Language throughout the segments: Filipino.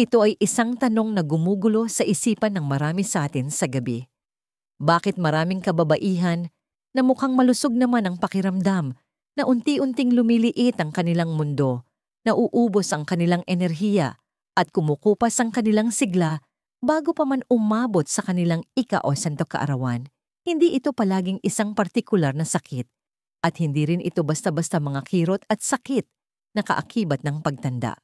Ito ay isang tanong na gumugulo sa isipan ng marami sa atin sa gabi. Bakit maraming kababaihan na mukhang malusog naman ang pakiramdam, na unti-unting lumiliit ang kanilang mundo, nauubos ang kanilang enerhiya at kumukupas ang kanilang sigla bago pa man umabot sa kanilang ika-80 kaarawan? Hindi ito palaging isang partikular na sakit at hindi rin ito basta-basta mga kirot at sakit na kaakibat ng pagtanda.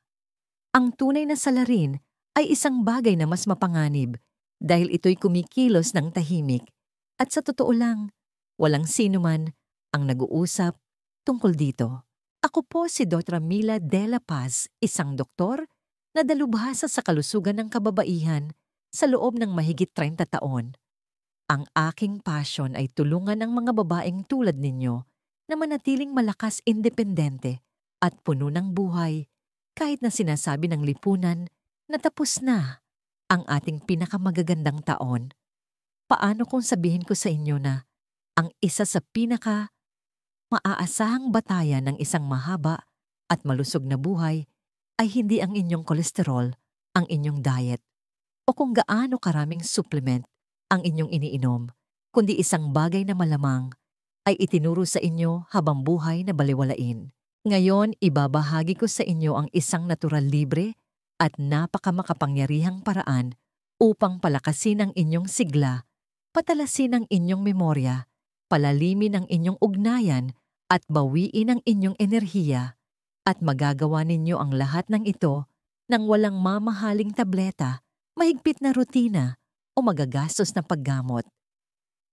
Ang tunay na salarin ay isang bagay na mas mapanganib dahil ito'y kumikilos ng tahimik at sa totoo lang, walang sino man ang nag-uusap tungkol dito. Ako po si Dr. Mila De La Paz, isang doktor na dalubhasa sa kalusugan ng kababaihan sa loob ng mahigit 30 taon. Ang aking passion ay tulungan ang mga babaeng tulad ninyo na manatiling malakas, independente at puno ng buhay kahit na sinasabi ng lipunan na tapos na ang ating pinakamagagandang taon. Paano kung sabihin ko sa inyo na ang isa sa maaasahang batayan ng isang mahaba at malusog na buhay ay hindi ang inyong kolesterol, ang inyong diet, o kung gaano karaming supplement ang inyong iniinom, kundi isang bagay na malamang ay itinuro sa inyo habang buhay na balewalain. Ngayon, ibabahagi ko sa inyo ang isang natural, libre at napakamakapangyarihang paraan upang palakasin ang inyong sigla, patalasin ang inyong memorya, palalimin ang inyong ugnayan at bawiin ang inyong enerhiya, at magagawa ninyo ang lahat ng ito nang walang mamahaling tableta, mahigpit na rutina o magagastos na paggamot.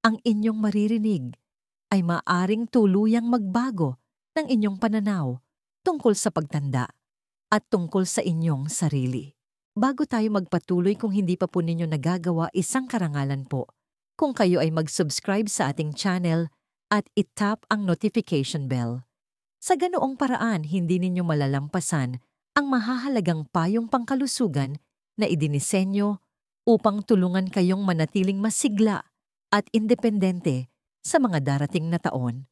Ang inyong maririnig ay maaring tuluyang magbago ng inyong pananaw tungkol sa pagtanda at tungkol sa inyong sarili. Bago tayo magpatuloy, kung hindi pa po ninyo nagagawa, isang karangalan po kung kayo ay mag-subscribe sa ating channel at i-tap ang notification bell. Sa ganoong paraan, hindi ninyo malalampasan ang mahahalagang payong pangkalusugan na idinisenyo upang tulungan kayong manatiling masigla at independente sa mga darating na taon.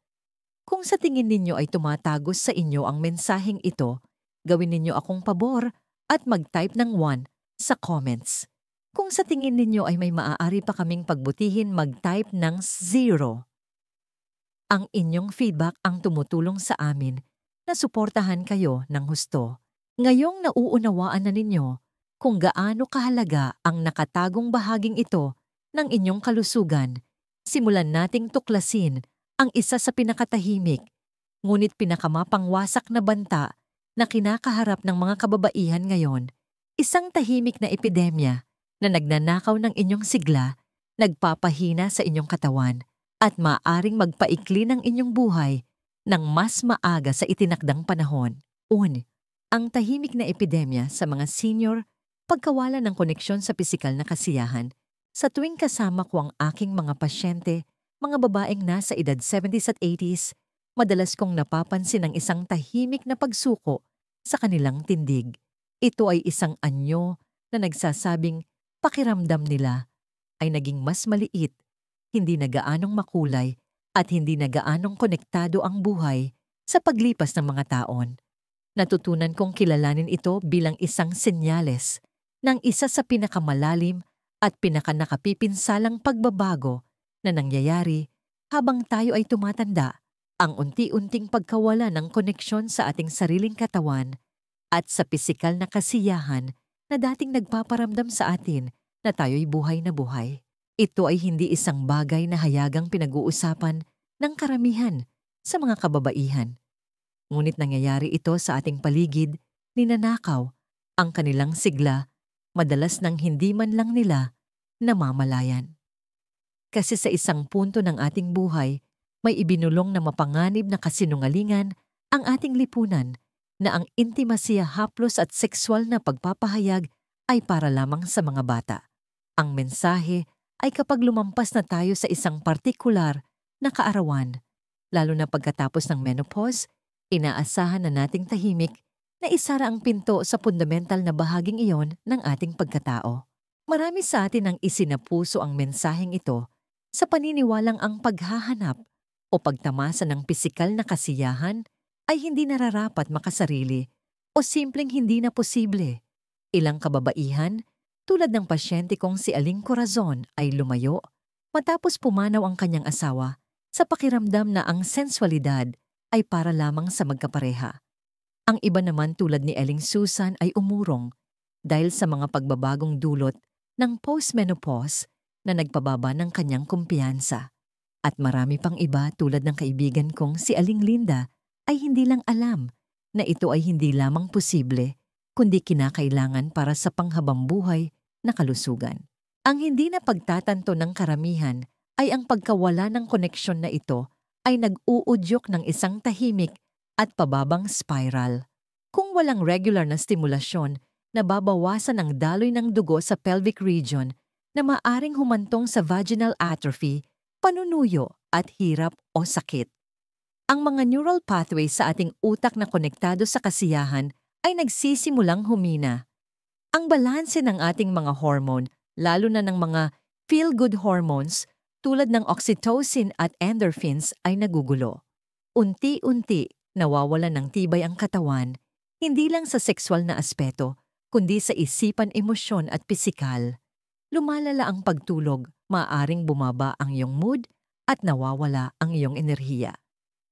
Kung sa tingin ninyo ay tumatagos sa inyo ang mensaheng ito, gawin ninyo akong pabor at mag-type ng 1 sa comments. Kung sa tingin ninyo ay may maaari pa kaming pagbutihin, mag-type ng 0. Ang inyong feedback ang tumutulong sa amin na suportahan kayo ng husto. Ngayong nauunawaan na ninyo kung gaano kahalaga ang nakatagong bahaging ito ng inyong kalusugan, simulan nating tuklasin ang isa sa pinakatahimik, ngunit pinakamapangwasak na banta na kinakaharap ng mga kababaihan ngayon. Isang tahimik na epidemya na nagnanakaw ng inyong sigla, nagpapahina sa inyong katawan, at maaaring magpaikli ng inyong buhay ng mas maaga sa itinakdang panahon. Ang tahimik na epidemya sa mga senior, pagkawala ng koneksyon sa pisikal na kasiyahan. Sa tuwing kasama ko ang aking mga pasyente, mga babaeng nasa edad 70s at 80s, madalas kong napapansin ang isang tahimik na pagsuko sa kanilang tindig. Ito ay isang anyo na nagsasabing pakiramdam nila ay naging mas maliit, hindi na gaanong makulay, at hindi na gaanong konektado ang buhay sa paglipas ng mga taon. Natutunan kong kilalanin ito bilang isang senyales ng isa sa pinakamalalim at pinakanakapipinsalang pagbabago na nangyayari habang tayo ay tumatanda, ang unti-unting pagkawala ng koneksyon sa ating sariling katawan at sa pisikal na kasiyahan na dating nagpaparamdam sa atin na tayo'y buhay na buhay. Ito ay hindi isang bagay na hayagang pinag-uusapan ng karamihan sa mga kababaihan. Ngunit nangyayari ito sa ating paligid, ninanakaw ang kanilang sigla, madalas nang hindi man lang nila namamalayan. Kasi sa isang punto ng ating buhay, may ibinulong na mapanganib na kasinungalingan ang ating lipunan na ang intimasiya, haplos at sexual na pagpapahayag ay para lamang sa mga bata. Ang mensahe ay kapag lumampas na tayo sa isang partikular na kaarawan, lalo na pagkatapos ng menopause, inaasahan na nating tahimik na isara ang pinto sa fundamental na bahaging iyon ng ating pagkatao. Marami sa atin ang isinapuso ang mensaheng ito sa paniniwalang ang paghahanap o pagtamasa ng pisikal na kasiyahan ay hindi nararapat makasarili o simpleng hindi na posible. Ilang kababaihan, tulad ng pasyente kong si Aling Corazon ay lumayo matapos pumanaw ang kanyang asawa sa pakiramdam na ang sensualidad ay para lamang sa magkapareha. Ang iba naman tulad ni Aling Susan ay umurong dahil sa mga pagbabagong dulot ng postmenopause na nagpababa ng kanyang kumpiyansa. At marami pang iba tulad ng kaibigan kong si Aling Linda ay hindi lang alam na ito ay hindi lamang posible kundi kinakailangan para sa panghabang buhay na kalusugan. Ang hindi na pagtatanto ng karamihan ay ang pagkawala ng koneksyon na ito ay nag-uudyok ng isang tahimik at pababang spiral. Kung walang regular na stimulasyon, nababawasan ang daloy ng dugo sa pelvic region na maaring humantong sa vaginal atrophy, panunuyo at hirap o sakit. Ang mga neural pathways sa ating utak na konektado sa kasiyahan ay nagsisimulang humina. Ang balanse ng ating mga hormone, lalo na ng mga feel-good hormones tulad ng oxytocin at endorphins ay nagugulo. Unti-unti nawawalan ng tibay ang katawan, hindi lang sa sexual na aspeto, kundi sa isipan, emosyon at pisikal. Lumalala ang pagtulog, maaaring bumaba ang iyong mood at nawawala ang iyong enerhiya.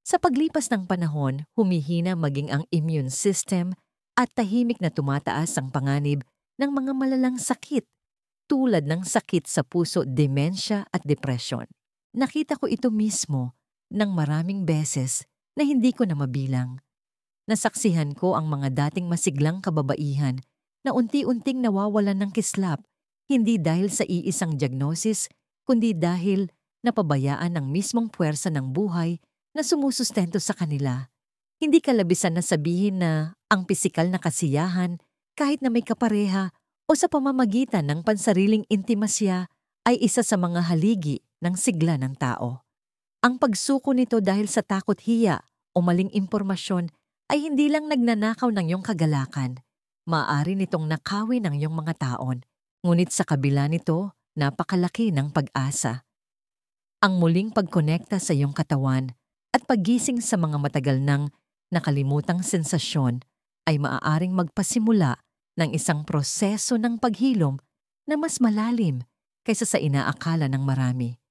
Sa paglipas ng panahon, humihina maging ang immune system at tahimik na tumataas ang panganib ng mga malalang sakit tulad ng sakit sa puso, demensya at depresyon. Nakita ko ito mismo ng maraming beses na hindi ko na mabilang. Nasaksihan ko ang mga dating masiglang kababaihan na unti-unting nawawalan ng kislap, hindi dahil sa iisang diagnosis, kundi dahil napabayaan ng mismong puwersa ng buhay na sumusustento sa kanila. Hindi kalabisan na sabihin na ang pisikal na kasiyahan, kahit na may kapareha o sa pamamagitan ng pansariling intimasya, ay isa sa mga haligi ng sigla ng tao. Ang pagsuko nito dahil sa takot, hiya o maling impormasyon ay hindi lang nagnanakaw ng iyong kagalakan. Maaari nitong nakawin ng iyong mga taon. Ngunit sa kabila nito, napakalaki ng pag-asa. Ang muling pagkonekta sa iyong katawan at paggising sa mga matagal nang nakalimutang sensasyon ay maaaring magpasimula ng isang proseso ng paghilom na mas malalim kaysa sa inaakala ng marami.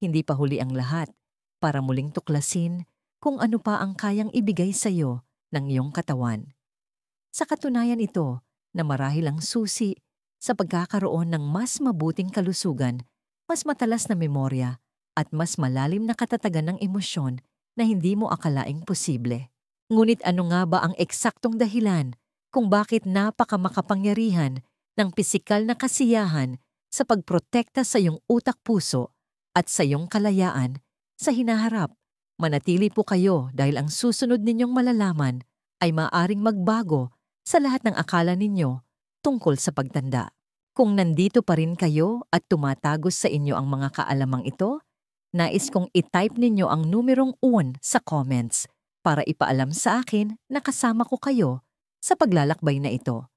Hindi pa huli ang lahat para muling tuklasin kung ano pa ang kayang ibigay sa iyo ng iyong katawan. Sa katunayan ito na marahil ang susi sa pagkakaroon ng mas mabuting kalusugan, mas matalas na memorya at mas malalim na katatagan ng emosyon na hindi mo akalaing posible. Ngunit ano nga ba ang eksaktong dahilan kung bakit napakamakapangyarihan ng pisikal na kasiyahan sa pagprotekta sa iyong utak-puso at sa iyong kalayaan sa hinaharap? Manatili po kayo dahil ang susunod ninyong malalaman ay maaaring magbago sa lahat ng akala ninyo tungkol sa pagtanda. Kung nandito pa rin kayo at tumatagos sa inyo ang mga kaalamang ito, nais kong i-type ninyo ang numerong 1 sa comments para ipaalam sa akin na kasama ko kayo sa paglalakbay na ito.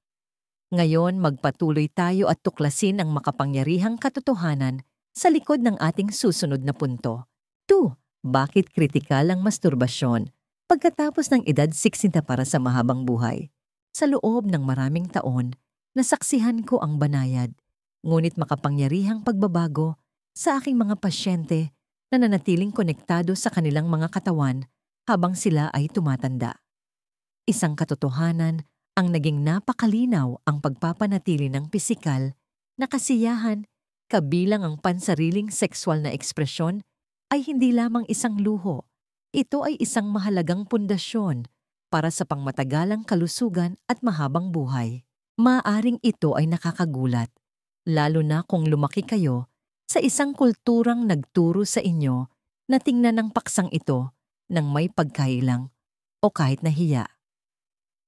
Ngayon, magpatuloy tayo at tuklasin ang makapangyarihang katotohanan sa likod ng ating susunod na punto. 2. Bakit kritikal ang masturbasyon pagkatapos ng edad 60 para sa mahabang buhay? Sa loob ng maraming taon, nasaksihan ko ang banayad, ngunit makapangyarihang pagbabago sa aking mga pasyente na nanatiling konektado sa kanilang mga katawan habang sila ay tumatanda. Isang katotohanan ang naging napakalinaw ang pagpapanatili ng pisikal na kasiyahan kabilang ang pansariling sexual na ekspresyon ay hindi lamang isang luho. Ito ay isang mahalagang pundasyon para sa pangmatagalang kalusugan at mahabang buhay. Maaring ito ay nakakagulat, lalo na kung lumaki kayo sa isang kulturang nagturo sa inyo na tingnan ang paksang ito ng may pagkailang o kahit nahiya.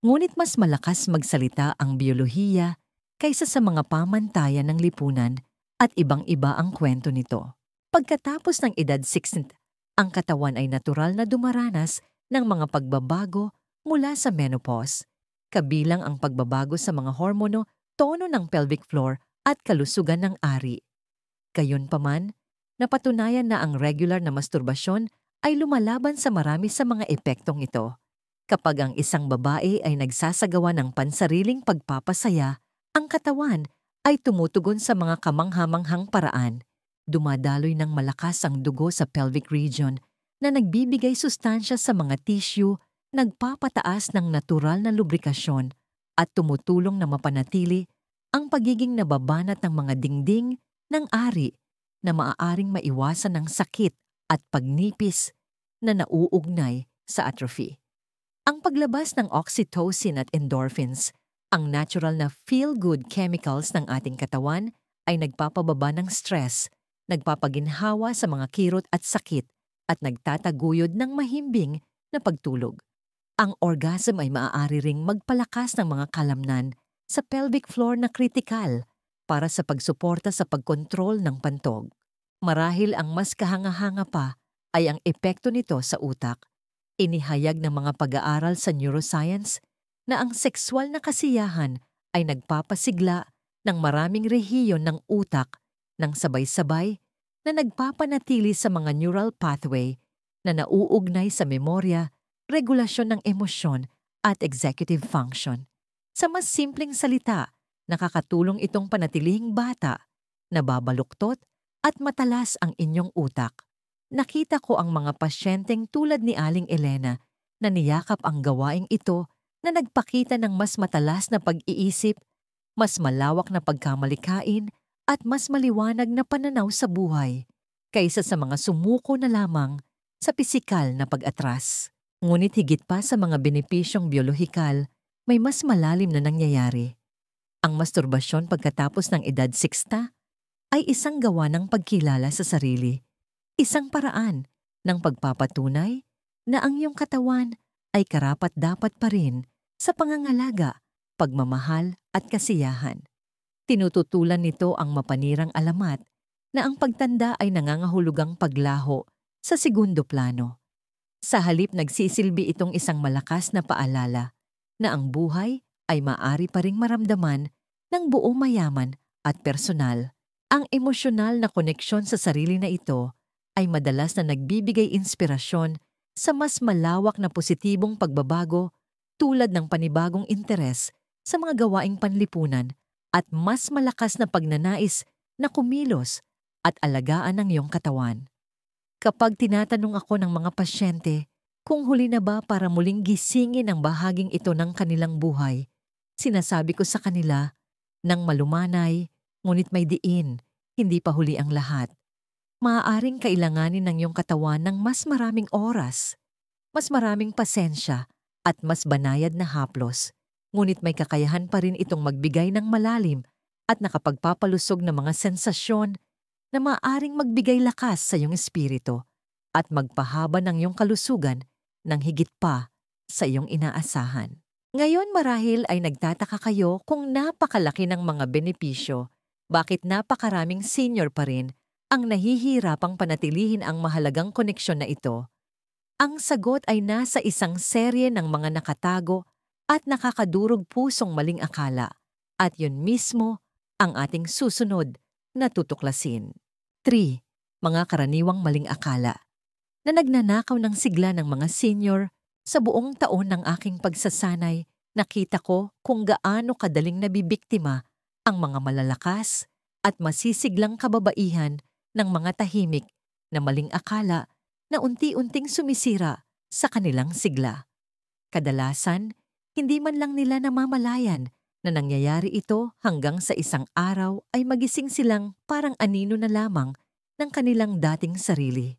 Ngunit mas malakas magsalita ang biyolohiya kaysa sa mga pamantayan ng lipunan at ibang-iba ang kwento nito. Pagkatapos ng edad 60, ang katawan ay natural na dumaranas ng mga pagbabago mula sa menopause, kabilang ang pagbabago sa mga hormono, tono ng pelvic floor at kalusugan ng ari. Gayunpaman, napatunayan na ang regular na masturbasyon ay lumalaban sa marami sa mga epektong ito. Kapag ang isang babae ay nagsasagawa ng pansariling pagpapasaya Ang katawan ay tumutugon sa mga kamanghamanghang paraan. Dumadaloy ng malakas ang dugo sa pelvic region na nagbibigay sustansya sa mga tissue, nagpapataas ng natural na lubrikasyon at tumutulong na mapanatili ang pagiging nababanat ng mga dingding ng ari na maaaring maiwasan ng sakit at pagnipis na nauugnay sa atrophy. Ang paglabas ng oxytocin at endorphins, ang natural na feel-good chemicals ng ating katawan, ay nagpapababa ng stress, nagpapaginhawa sa mga kirot at sakit, at nagtataguyod ng mahimbing na pagtulog. Ang orgasm ay maaari ring magpalakas ng mga kalamnan sa pelvic floor na kritikal para sa pagsuporta sa pagkontrol ng pantog. Marahil ang mas kahanga-hanga pa ay ang epekto nito sa utak. Inihayag ng mga pag-aaral sa neuroscience na ang sexual na kasiyahan ay nagpapasigla ng maraming rehiyon ng utak ng sabay-sabay na nagpapanatili sa mga neural pathway na nauugnay sa memorya, regulasyon ng emosyon at executive function. Sa mas simpleng salita, nakakatulong itong panatilihing bata, nababaluktot at matalas ang inyong utak. Nakita ko ang mga pasyenteng tulad ni Aling Elena na niyakap ang gawaing ito na nagpakita ng mas matalas na pag-iisip, mas malawak na pagkamalikain at mas maliwanag na pananaw sa buhay kaysa sa mga sumuko na lamang sa pisikal na pag-atras. Ngunit higit pa sa mga benepisyong biolohikal, may mas malalim na nangyayari. Ang masturbasyon pagkatapos ng edad 60 ay isang gawa ng pagkilala sa sarili. Isang paraan ng pagpapatunay na ang iyong katawan ay karapat-dapat pa rin sa pangangalaga, pagmamahal at kasiyahan. Tinututulan nito ang mapanirang alamat na ang pagtanda ay nangangahulugang paglaho sa segundo plano. Sa halip nagsisilbi itong isang malakas na paalala na ang buhay ay maaari pa ring maramdaman ng buo mayaman at personal. Ang emosyonal na koneksyon sa sarili na ito ay madalas na nagbibigay inspirasyon sa mas malawak na positibong pagbabago tulad ng panibagong interes sa mga gawaing panlipunan at mas malakas na pagnanais na kumilos at alagaan ang iyong katawan. Kapag tinatanong ako ng mga pasyente kung huli na ba para muling gisingin ang bahaging ito ng kanilang buhay, sinasabi ko sa kanila nang malumanay, ngunit may diin, hindi pa huli ang lahat. Maaaring kailanganin ng iyong katawan ng mas maraming oras, mas maraming pasensya at mas banayad na haplos. Ngunit may kakayahan pa rin itong magbigay ng malalim at nakapagpapalusog na mga sensasyon na maaaring magbigay lakas sa iyong espiritu at magpahaba ng iyong kalusugan ng higit pa sa iyong inaasahan. Ngayon marahil ay nagtataka kayo kung napakalaki ng mga benepisyo, bakit napakaraming senior pa rin ang nahihirapang panatilihin ang mahalagang koneksyon na ito. Ang sagot ay nasa isang serye ng mga nakatago at nakakadurog pusong maling akala, at yun mismo ang ating susunod na tutuklasin. 3. Mga karaniwang maling akala na nagnanakaw ng sigla ng mga senior. Sa buong taon ng aking pagsasanay, nakita ko kung gaano kadaling nabibiktima ang mga malalakas at masisiglang kababaihan ng mga tahimik na maling akala na unti-unting sumisira sa kanilang sigla. Kadalasan, hindi man lang nila namamalayan na nangyayari ito hanggang sa isang araw ay magising silang parang anino na lamang ng kanilang dating sarili.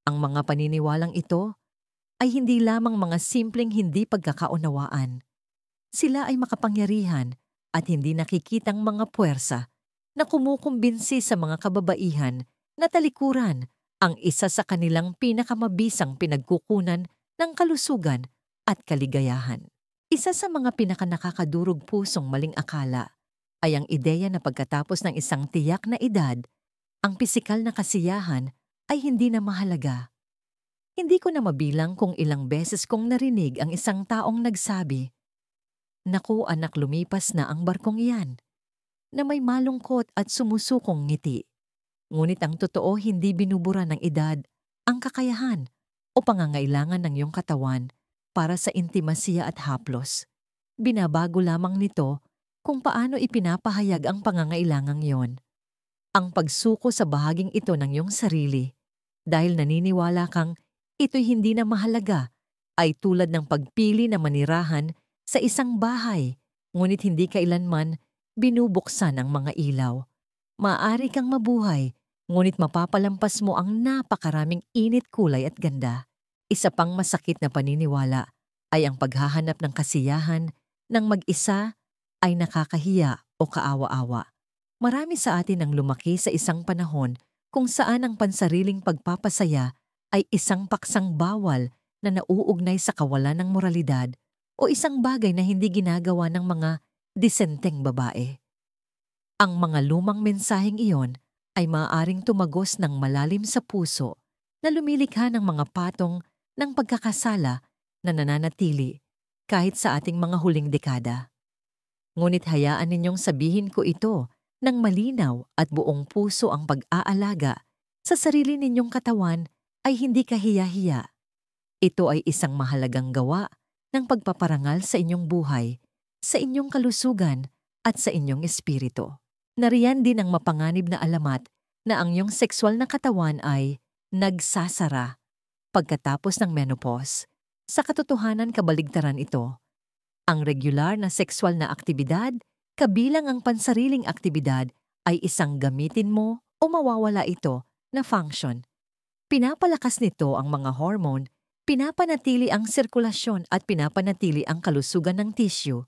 Ang mga paniniwalang ito ay hindi lamang mga simpleng hindi pagkakaunawaan. Sila ay makapangyarihan at hindi nakikitang mga puwersa na kumukumbinsi sa mga kababaihan na talikuran ang isa sa kanilang pinakamabisang pinagkukunan ng kalusugan at kaligayahan. Isa sa mga pinakanakakadurog pusong maling akala ay ang ideya na pagkatapos ng isang tiyak na edad, ang pisikal na kasiyahan ay hindi na mahalaga. Hindi ko na mabilang kung ilang beses kong narinig ang isang taong nagsabi, "Naku anak, lumipas na ang barkong iyan," na may malungkot at sumusukong ngiti. Ngunit ang totoo, hindi binubura ng edad ang kakayahan o pangangailangan ng iyong katawan para sa intimasiya at haplos. Binabago lamang nito kung paano ipinapahayag ang pangangailangang yon. Ang pagsuko sa bahaging ito ng iyong sarili dahil naniniwala kang ito'y hindi na mahalaga ay tulad ng pagpili na manirahan sa isang bahay ngunit hindi kailanman binubuksan ang mga ilaw. Maaari kang mabuhay ngunit mapapalampas mo ang napakaraming init, kulay at ganda. Isa pang masakit na paniniwala ay ang paghahanap ng kasiyahan ng mag-isa ay nakakahiya o kaawa-awa. Marami sa atin ang lumaki sa isang panahon kung saan ang pansariling pagpapasaya ay isang paksang bawal na nauugnay sa kawalan ng moralidad o isang bagay na hindi ginagawa ng mga disenteng babae. Ang mga lumang mensaheng iyon ay maaaring tumagos ng malalim sa puso na lumilikha ng mga patong ng pagkakasala na nananatili kahit sa ating mga huling dekada. Ngunit hayaan ninyong sabihin ko ito ng malinaw at buong puso, ang pag-aalaga sa sarili ninyong katawan ay hindi kahiya-hiya. Ito ay isang mahalagang gawa ng pagpaparangal sa inyong buhay, sa inyong kalusugan at sa inyong espiritu. Nariyan din ang mapanganib na alamat na ang iyong sexual na katawan ay nagsasara pagkatapos ng menopause. Sa katotohanan, kabaligtaran ito. Ang regular na sexual na aktibidad, kabilang ang pansariling aktibidad, ay isang gamitin mo o mawawala ito na function. Pinapalakas nito ang mga hormone, pinapanatili ang sirkulasyon at pinapanatili ang kalusugan ng tissue.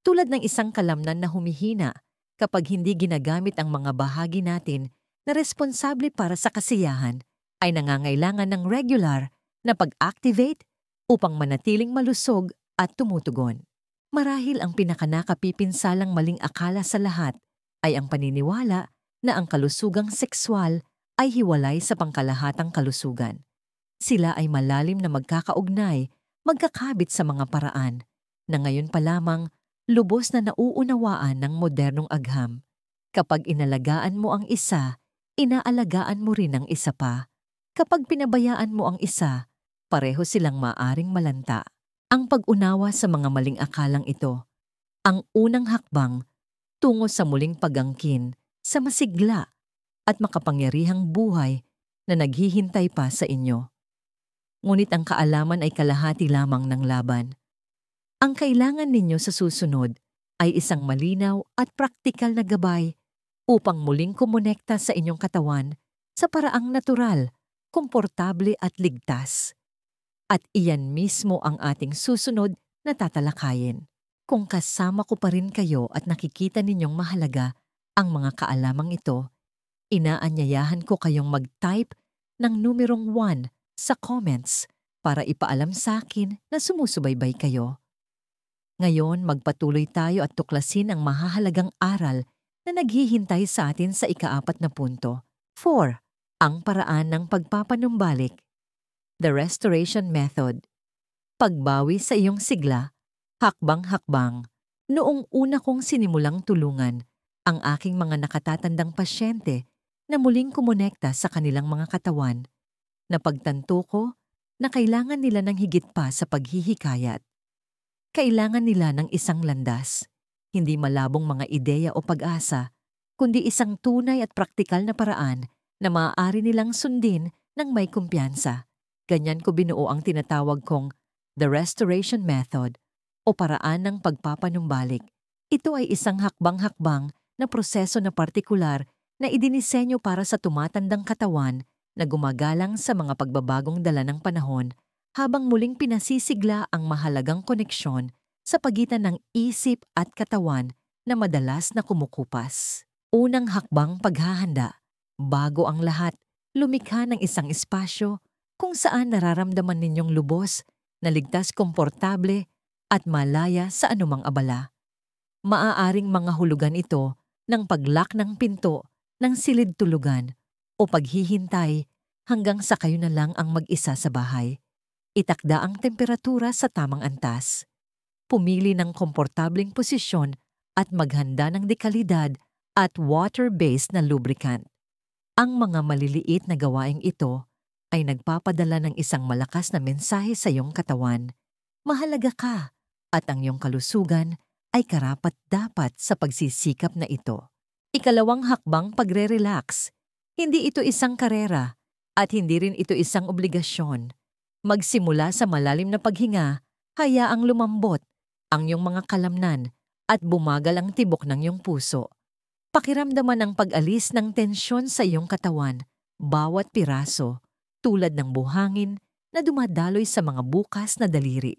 Tulad ng isang kalamnan na humihina kapag hindi ginagamit ang mga bahagi natin na responsable para sa kasiyahan, ay nangangailangan ng regular na pag-activate upang manatiling malusog at tumutugon. Marahil ang pinakanakapipinsalang maling akala sa lahat ay ang paniniwala na ang kalusugang sexual ay hiwalay sa pangkalahatang kalusugan. Sila ay malalim na magkakaugnay, magkakabit sa mga paraan na ngayon pa lamang lubos na nauunawaan ng modernong agham. Kapag inalagaan mo ang isa, inaalagaan mo rin ang isa pa. Kapag pinabayaan mo ang isa, pareho silang maaring malanta. Ang pag-unawa sa mga maling akalang ito, ang unang hakbang tungo sa muling pag-angkin sa masigla at makapangyarihang buhay na naghihintay pa sa inyo. Ngunit ang kaalaman ay kalahati lamang ng laban. Ang kailangan ninyo sa susunod ay isang malinaw at praktikal na gabay upang muling kumonekta sa inyong katawan sa paraang natural, komportable at ligtas. At iyan mismo ang ating susunod na tatalakayin. Kung kasama ko pa rin kayo at nakikita ninyong mahalaga ang mga kaalamang ito, inaanyayahan ko kayong mag-type ng numerong 1 sa comments para ipaalam sa akin na sumusubaybay kayo. Ngayon, magpatuloy tayo at tuklasin ang mahahalagang aral na naghihintay sa atin sa ika-4 na punto. 4. Ang paraan ng pagpapanumbalik. The Restoration Method. Pagbawi sa iyong sigla, hakbang-hakbang. Noong una kong sinimulang tulungan ang aking mga nakatatandang pasyente na muling kumonekta sa kanilang mga katawan, napagtanto ko na kailangan nila ng higit pa sa paghihikayat. Kailangan nila ng isang landas, hindi malabong mga ideya o pag-asa, kundi isang tunay at praktikal na paraan na maaari nilang sundin ng may kumpiyansa. Ganyan ko binuo ang tinatawag kong The Restoration Method o paraan ng pagpapanumbalik. Ito ay isang hakbang-hakbang na proseso na partikular na idinisenyo para sa tumatandang katawan na gumagalang sa mga pagbabagong dala ng panahon habang muling pinasisigla ang mahalagang koneksyon sa pagitan ng isip at katawan na madalas na kumukupas. Unang hakbang, paghahanda. Bago ang lahat, lumikha ng isang espasyo kung saan nararamdaman ninyong lubos, na ligtas, komportable at malaya sa anumang abala. Maaaring mga hulugan ito ng paglock ng pinto ng silid tulugan o paghihintay hanggang sa kayo na lang ang mag-isa sa bahay. Itakda ang temperatura sa tamang antas. Pumili ng komportableng posisyon at maghanda ng dekalidad at water-based na lubricant. Ang mga maliliit na gawaing ito ay nagpapadala ng isang malakas na mensahe sa iyong katawan. Mahalaga ka at ang iyong kalusugan ay karapat-dapat sa pagsisikap na ito. Ikalawang hakbang, pagre-relax. Hindi ito isang karera at hindi rin ito isang obligasyon. Magsimula sa malalim na paghinga, hayaang lumambot ang iyong mga kalamnan at bumagal ang tibok ng iyong puso. Pakiramdaman ang pag-alis ng tensyon sa iyong katawan, bawat piraso, tulad ng buhangin na dumadaloy sa mga bukas na daliri.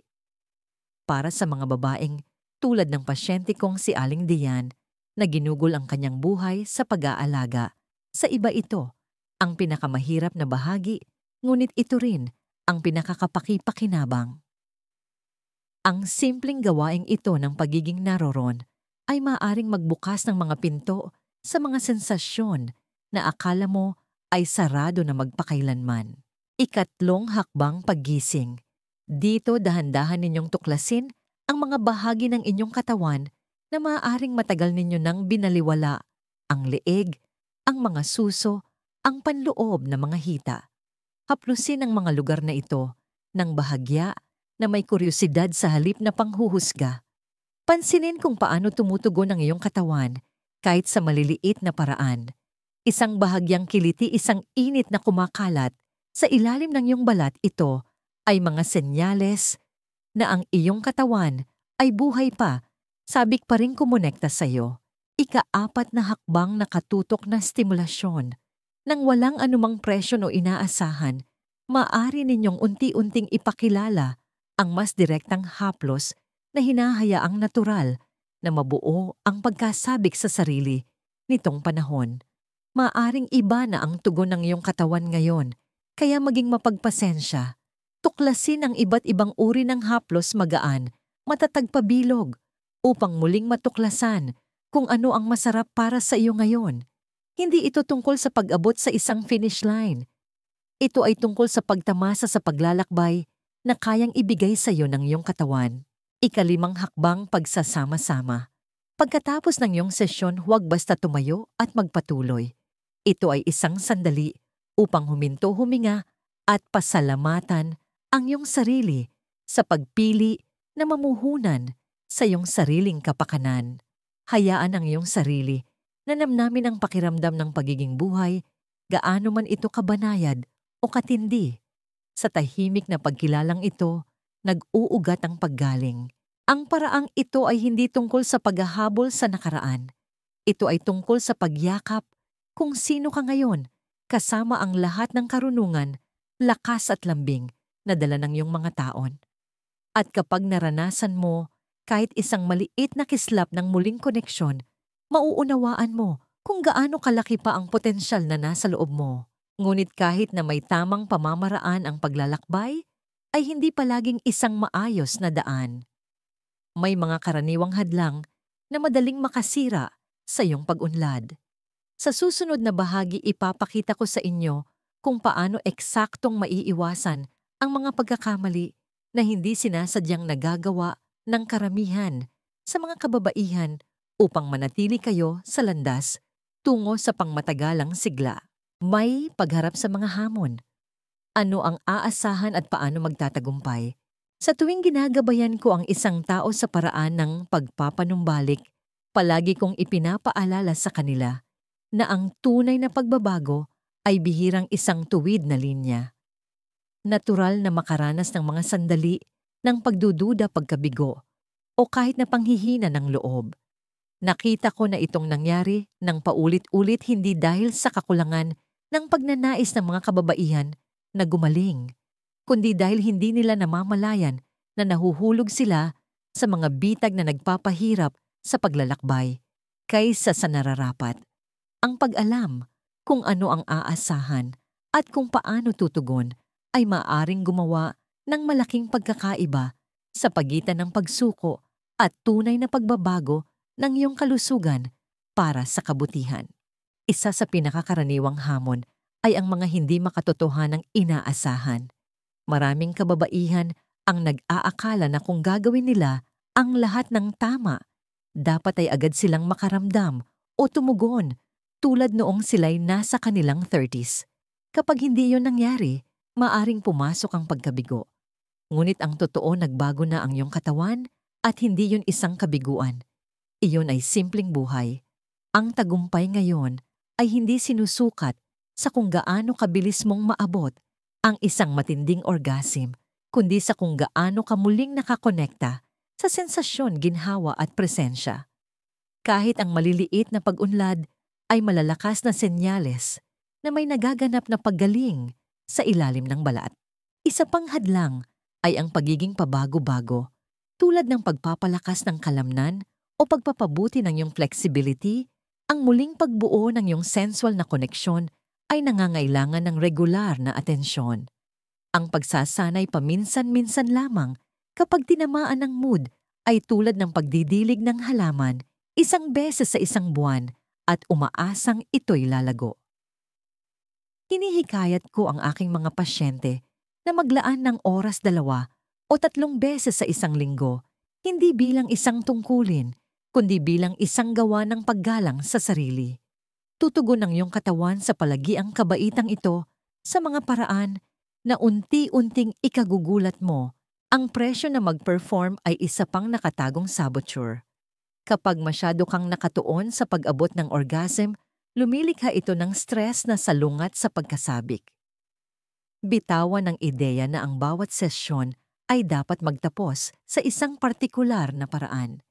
Para sa mga babaeng tulad ng pasyente kong si Aling Dian na ginugol ang kanyang buhay sa pag-aalaga, sa iba ito ang pinakamahirap na bahagi, ngunit ito rin ang pinakakapaki-pakinabang. Ang simpleng gawaing ito ng pagiging naroon ay maaaring magbukas ng mga pinto sa mga sensasyon na akala mo ay sarado na magpakailanman. Ikatlong hakbang, paggising. Dito dahan-dahan ninyong tuklasin ang mga bahagi ng inyong katawan na maaaring matagal ninyo nang binaliwala, ang leeg, ang mga suso, ang panloob na mga hita. Haplusin ang mga lugar na ito ng bahagya na may kuryosidad sa halip na panghuhusga. Pansinin kung paano tumutugon ang iyong katawan kahit sa maliliit na paraan. Isang bahagyang kiliti, isang init na kumakalat sa ilalim ng iyong balat, ito ay mga senyales na ang iyong katawan ay buhay pa, sabik pa rin kumonekta sa iyo. Ika-4 na hakbang, nakatutok na stimulasyon. Nang walang anumang presyon o inaasahan, maaari ninyong unti-unting ipakilala ang mas direktang haplos na hinahayaang natural na mabuo ang pagkasabik sa sarili nitong panahon. Maaring iba na ang tugon ng iyong katawan ngayon, kaya maging mapagpasensya. Tuklasin ang iba't ibang uri ng haplos, magaan, matatag pabilog, upang muling matuklasan kung ano ang masarap para sa iyo ngayon. Hindi ito tungkol sa pag-abot sa isang finish line. Ito ay tungkol sa pagtamasa sa paglalakbay na kayang ibigay sa iyo ng iyong katawan. Ika-5 hakbang, pagsasama-sama. Pagkatapos ng iyong sesyon, huwag basta tumayo at magpatuloy. Ito ay isang sandali upang huminto, huminga at pasalamatan ang iyong sarili sa pagpili na mamuhunan sa iyong sariling kapakanan. Hayaan ang iyong sarili na namnamin ang pakiramdam ng pagiging buhay, gaano man ito kabanayad o katindi. Sa tahimik na pagkilalang ito, nag-uugat ang paggaling. Ang paraang ito ay hindi tungkol sa paghahabol sa nakaraan. Ito ay tungkol sa pagyakap kung sino ka ngayon, kasama ang lahat ng karunungan, lakas at lambing na dala ng iyong mga taon. At kapag naranasan mo kahit isang maliit na kislap ng muling koneksyon, mauunawaan mo kung gaano kalaki pa ang potensyal na nasa loob mo. Ngunit kahit na may tamang pamamaraan ang paglalakbay, ay hindi palaging isang maayos na daan. May mga karaniwang hadlang na madaling makasira sa iyong pag-unlad. Sa susunod na bahagi, ipapakita ko sa inyo kung paano eksaktong maiiwasan ang mga pagkakamali na hindi sinasadyang nagagawa ng karamihan sa mga kababaihan upang manatili kayo sa landas tungo sa pangmatagalang sigla. May pagharap sa mga hamon. Ano ang aasahan at paano magtatagumpay? Sa tuwing ginagabayan ko ang isang tao sa paraan ng pagpapanumbalik, palagi kong ipinapaalala sa kanila na ang tunay na pagbabago ay bihirang isang tuwid na linya. Natural na makaranas ng mga sandali ng pagdududa, pagkabigo, o kahit na panghihina ng loob. Nakita ko na itong nangyari ng paulit-ulit, hindi dahil sa kakulangan ng pagnanais ng mga kababaihan na gumaling, kundi dahil hindi nila namamalayan na nahuhulog sila sa mga bitag na nagpapahirap sa paglalakbay kaysa sa nararapat. Ang pag-alam kung ano ang aasahan at kung paano tutugon ay maaaring gumawa ng malaking pagkakaiba sa pagitan ng pagsuko at tunay na pagbabago ng iyong kalusugan para sa kabutihan. Isa sa pinakakaraniwang hamon ay ang mga hindi makatotohanang inaasahan. Maraming kababaihan ang nag-aakala na kung gagawin nila ang lahat ng tama, dapat ay agad silang makaramdam o tumugon tulad noong sila'y nasa kanilang 30s. Kapag hindi iyon nangyari, maaring pumasok ang pagkabigo. Ngunit ang totoo, nagbago na ang iyong katawan At hindi yun isang kabiguan. Iyon ay simpleng buhay. Ang tagumpay ngayon ay hindi sinusukat sa kung gaano kabilis mong maabot ang isang matinding orgasm, kundi sa kung gaano ka muling nakakonekta sa sensasyon, ginhawa at presensya. Kahit ang maliliit na pag-unlad ay malalakas na senyales na may nagaganap na paggaling sa ilalim ng balat. Isa pang hadlang ay ang pagiging pabago-bago, tulad ng pagpapalakas ng kalamnan o pagpapabuti ng iyong flexibility. Ang muling pagbuo ng iyong sensual na koneksyon ay nangangailangan ng regular na atensyon. Ang pagsasanay paminsan-minsan lamang kapag tinamaan ng mood ay tulad ng pagdidilig ng halaman isang beses sa isang buwan at umaasang ito'y lalago. Hinihikayat ko ang aking mga pasyente na maglaan ng oras 2 o 3 beses sa isang linggo, hindi bilang isang tungkulin, kundi bilang isang gawa ng paggalang sa sarili. Tutugon ang iyong katawan sa palagiang kabaitang ito sa mga paraan na unti-unting ikagugulat mo. Ang presyo na mag-perform ay isa pang nakatagong saboteur. Kapag masyado kang nakatuon sa pag-abot ng orgasm, lumilikha ito ng stress na salungat sa pagkasabik. Bitawan ang ideya na ang bawat sesyon ay dapat magtapos sa isang partikular na paraan.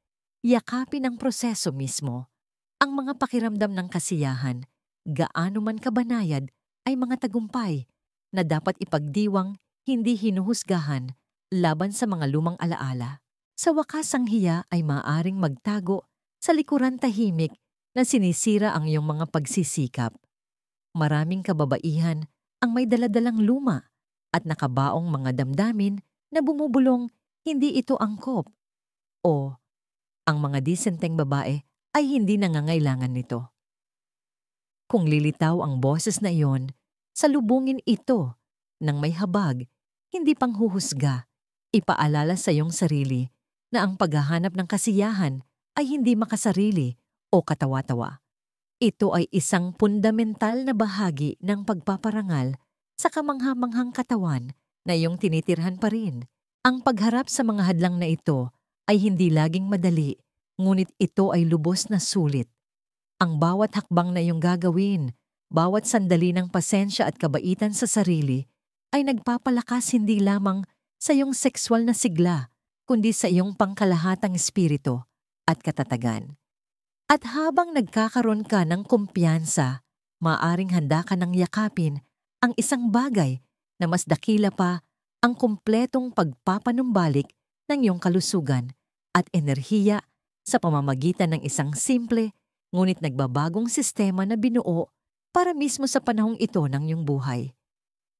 Yakapin ang proseso mismo. Ang mga pakiramdam ng kasiyahan, gaano man kabanayad, ay mga tagumpay na dapat ipagdiwang, hindi hinuhusgahan, laban sa mga lumang alaala. Sa wakas, ang hiya ay maaaring magtago sa likuran tahimik na sinisira ang iyong mga pagsisikap. Maraming kababaihan ang may daladalang luma at nakabaong mga damdamin na bumubulong, hindi ito angkop. O, ang mga disenteng babae ay hindi nangangailangan nito. Kung lilitaw ang boses na iyon, salubungin ito ng may habag, hindi panghuhusga. Ipaalala sa iyong sarili na ang paghahanap ng kasiyahan ay hindi makasarili o katawa-tawa. Ito ay isang fundamental na bahagi ng pagpaparangal sa kamangha-manghang katawan na iyong tinitirhan pa rin. Ang pagharap sa mga hadlang na ito ay hindi laging madali, ngunit ito ay lubos na sulit. Ang bawat hakbang na iyong gagawin, bawat sandali ng pasensya at kabaitan sa sarili, ay nagpapalakas hindi lamang sa iyong sexual na sigla, kundi sa iyong pangkalahatang espiritu at katatagan. At habang nagkakaroon ka ng kumpiyansa, maaring handa ka ng yakapin ang isang bagay na mas dakila pa, ang kumpletong pagpapanumbalik ng iyong kalusugan at enerhiya sa pamamagitan ng isang simple ngunit nagbabagong sistema na binuo para mismo sa panahong ito ng iyong buhay.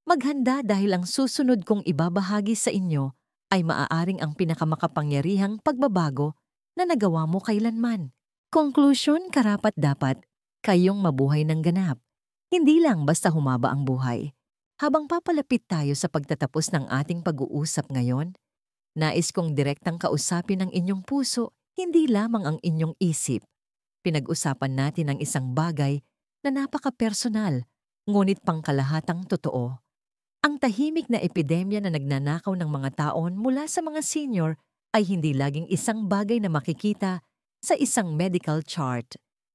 Maghanda dahil ang susunod kong ibabahagi sa inyo ay maaaring ang pinakamakapangyarihang pagbabago na nagawa mo kailanman. Conclusion, karapat-dapat kayong mabuhay ng ganap. Hindi lang basta humaba ang buhay. Habang papalapit tayo sa pagtatapos ng ating pag-uusap ngayon, nais kong direktang kausapin ang inyong puso, hindi lamang ang inyong isip. Pinag-usapan natin ang isang bagay na napaka-personal, ngunit pangkalahatang totoo. Ang tahimik na epidemya na nagnanakaw ng mga taon mula sa mga senior ay hindi laging isang bagay na makikita sa isang medical chart.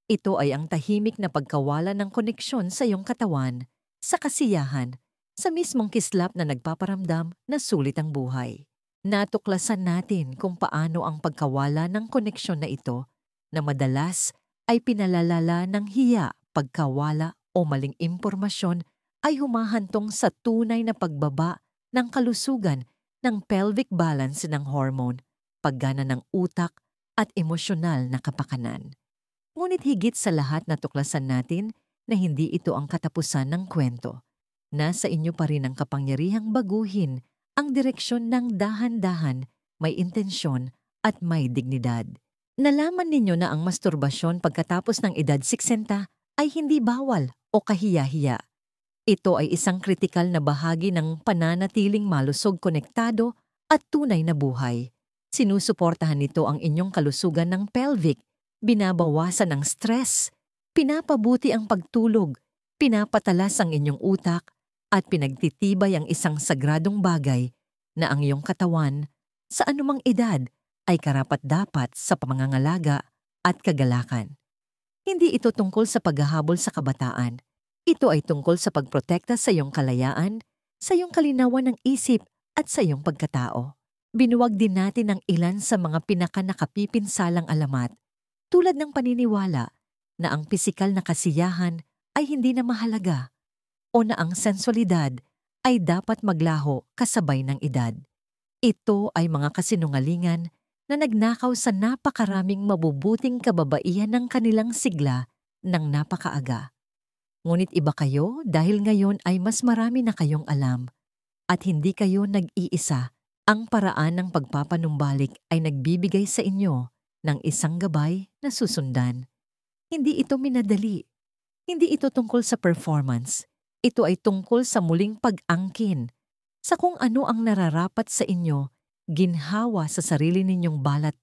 Ito ay ang tahimik na pagkawala ng koneksyon sa iyong katawan, sa kasiyahan, sa mismong kislap na nagpaparamdam na sulit ang buhay. Natuklasan natin kung paano ang pagkawala ng koneksyon na ito na madalas ay pinalalala ng hiya, pagkawala o maling impormasyon ay humahantong sa tunay na pagbaba ng kalusugan ng pelvic balance ng hormone, paggana ng utak at emosyonal na kapakanan. Ngunit higit sa lahat natuklasan natin na hindi ito ang katapusan ng kwento. Nasa inyo pa rin ang kapangyarihang baguhin ang direksyon ng dahan-dahan, may intensyon at may dignidad. Nalaman ninyo na ang masturbasyon pagkatapos ng edad 60 ay hindi bawal o kahiya-hiya. Ito ay isang kritikal na bahagi ng pananatiling malusog, konektado at tunay na buhay. Sinusuportahan nito ang inyong kalusugan ng pelvic, binabawasan ang stress, pinapabuti ang pagtulog, pinapatalas ang inyong utak, at pinagtitibay ang isang sagradong bagay na ang iyong katawan sa anumang edad ay karapat-dapat sa pamangangalaga at kagalakan. Hindi ito tungkol sa paghahabol sa kabataan. Ito ay tungkol sa pagprotekta sa iyong kalayaan, sa iyong kalinawan ng isip at sa iyong pagkatao. Binuwag din natin ang ilan sa mga pinakanakapipinsalang alamat, tulad ng paniniwala na ang pisikal na kasiyahan ay hindi na mahalaga o na ang sensualidad ay dapat maglaho kasabay ng edad. Ito ay mga kasinungalingan na nagnakaw sa napakaraming mabubuting kababaihan ng kanilang sigla ng napakaaga. Ngunit iba kayo dahil ngayon ay mas marami na kayong alam at hindi kayo nag-iisa. Ang paraan ng pagpapanumbalik ay nagbibigay sa inyo ng isang gabay na susundan. Hindi ito minadali. Hindi ito tungkol sa performance. Ito ay tungkol sa muling pag-angkin sa kung ano ang nararapat sa inyo, ginhawa sa sarili ninyong balat,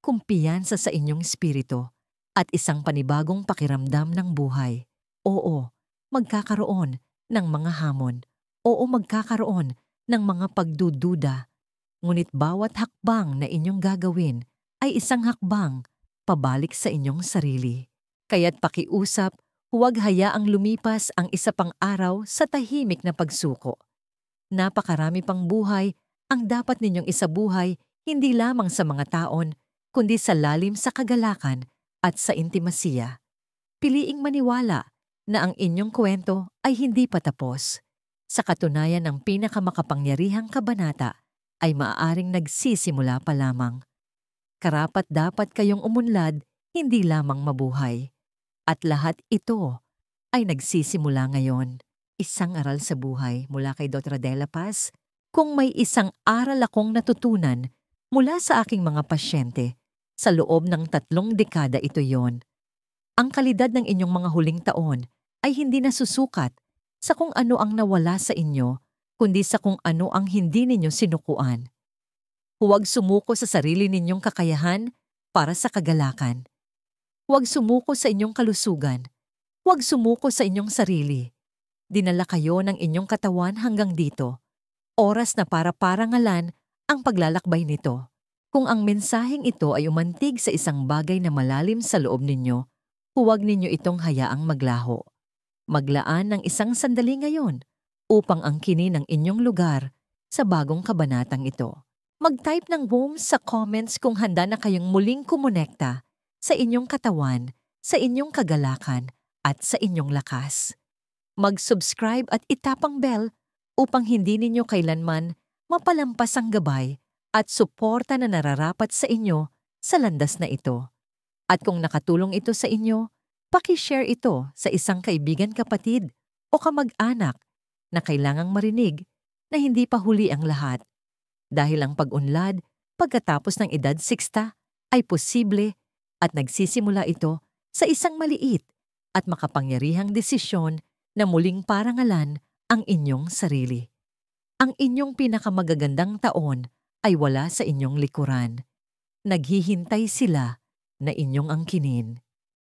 kumpiyansa sa inyong espiritu, at isang panibagong pakiramdam ng buhay. Oo, magkakaroon ng mga hamon. Oo, magkakaroon ng mga pagdududa. Ngunit bawat hakbang na inyong gagawin ay isang hakbang pabalik sa inyong sarili. Kaya't pakiusap, huwag hayaang lumipas ang isa pang araw sa tahimik na pagsuko. Napakarami pang buhay ang dapat ninyong isabuhay hindi lamang sa mga taon, kundi sa lalim sa kagalakan at sa intimasiya. Piliing maniwala na ang inyong kwento ay hindi pa tapos. Sa katunayan ng pinakamakapangyarihang kabanata ay maaaring nagsisimula pa lamang. Karapat-dapat kayong umunlad, hindi lamang mabuhay. At lahat ito ay nagsisimula ngayon. Isang aral sa buhay mula kay Dr. Adela Paz. Kung may isang aral akong natutunan mula sa aking mga pasyente, sa loob ng 3 dekada ito yon. Ang kalidad ng inyong mga huling taon ay hindi nasusukat sa kung ano ang nawala sa inyo, kundi sa kung ano ang hindi ninyo sinukuan. Huwag sumuko sa sarili ninyong kakayahan para sa kagalakan. Huwag sumuko sa inyong kalusugan. Huwag sumuko sa inyong sarili. Dinala kayo ng inyong katawan hanggang dito. Oras na para parangalan ang paglalakbay nito. Kung ang mensaheng ito ay umantig sa isang bagay na malalim sa loob ninyo, huwag ninyo itong hayaang maglaho. Maglaan ng isang sandali ngayon upang angkinin ang inyong lugar sa bagong kabanatang ito. Mag-type ng boom sa comments kung handa na kayong muling kumonekta sa inyong katawan, sa inyong kagalakan, at sa inyong lakas. Mag-subscribe at itapang bell upang hindi ninyo kailanman mapalampas ang gabay at suporta na nararapat sa inyo sa landas na ito. At kung nakatulong ito sa inyo, paki-share ito sa isang kaibigan, kapatid o kamag-anak na kailangang marinig na hindi pa huli ang lahat. Dahil ang pag-unlad pagkatapos ng edad 60 ay posible at nagsisimula ito sa isang maliit at makapangyarihang desisyon na muling parangalan ang inyong sarili. Ang inyong pinakamagagandang taon ay wala sa inyong likuran. Naghihintay sila na inyong angkinin.